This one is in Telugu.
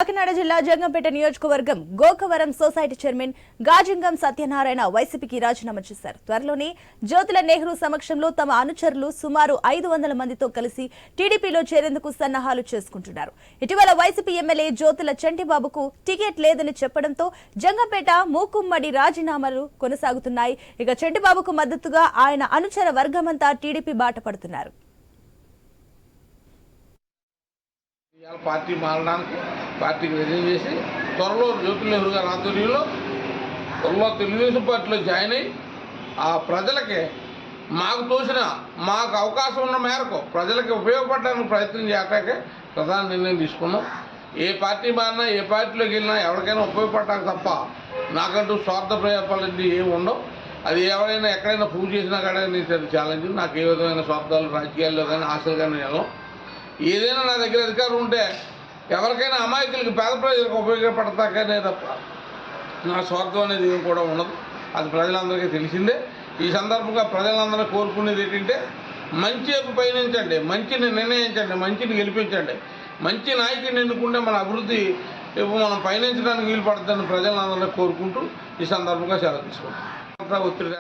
కాకినాడ జిల్లా జంగంపేట నియోజకవర్గం గోకవరం సొసైటీ చైర్మన్ గాజింగం సత్యనారాయణ వైసీపీకి రాజీనామా చేశారు. త్వరలోనే జ్యోతుల నెహ్రూ సమక్షంలో తమ అనుచరులు సుమారు 500 మందితో కలిసి టీడీపీలో చేరేందుకు సన్నాహాలు చేసుకుంటున్నారు. ఇటీవల వైసీపీ ఎమ్మెల్యే జ్యోతుల చంటిబాబుకు టికెట్ లేదని చెప్పడంతో జంగంపేట మూకుమ్మడి రాజీనామాలు కొనసాగుతున్నాయి. ఇక చంటిబాబుకు మద్దతుగా ఆయన అనుచర వర్గమంతా టీడీపీ బాట పడుతున్నారు. పార్టీ మారడానికి పార్టీకి రిజైన్ చేసి త్వరలో జ్యోతుల నెహ్రూ గారి ఆధ్వర్యంలో త్వరలో తెలుగుదేశం పార్టీలో జాయిన్ అయ్యి ఆ ప్రజలకి మాకు తోచిన మాకు అవకాశం ఉన్న మేరకు ప్రజలకి ఉపయోగపడడానికి ప్రయత్నం చేయటానికి ప్రధాన నిర్ణయం తీసుకున్నాం. ఏ పార్టీ మారినా ఏ పార్టీలోకి వెళ్ళినా ఎవరికైనా ఉపయోగపడటానికి తప్ప నాకంటూ స్వార్థ ప్రయాపాలన్నీ ఏమి ఉండవు. అది ఎవరైనా ఎక్కడైనా ప్రూవ్ చేసినా కానీ నేను ఛాలెంజ్. నాకు ఏ విధమైన స్వార్థాలు రాజకీయాల్లో కానీ ఆశలు కానీ వెళ్ళం. ఏదైనా నా దగ్గర అధికారం ఉంటే ఎవరికైనా అమాయకులకి పేద ప్రజలకు ఉపయోగపడతాకనే తప్ప నా స్వార్థం అనేది ఏం కూడా ఉండదు. అది ప్రజలందరికీ తెలిసిందే. ఈ సందర్భంగా ప్రజలందరూ కోరుకునేది ఏంటంటే మంచి వైపు పయనించండి, మంచిని నిర్ణయించండి, మంచిని గెలిపించండి. మంచి నాయకుడిని ఎన్నుకుంటే మన అభివృద్ధి మనం పయనించడానికి వీలు పడుతుందని ప్రజలందరినీ కోరుకుంటూ ఈ సందర్భంగా సెలవు తీసుకుంటాం. ఒత్తిడి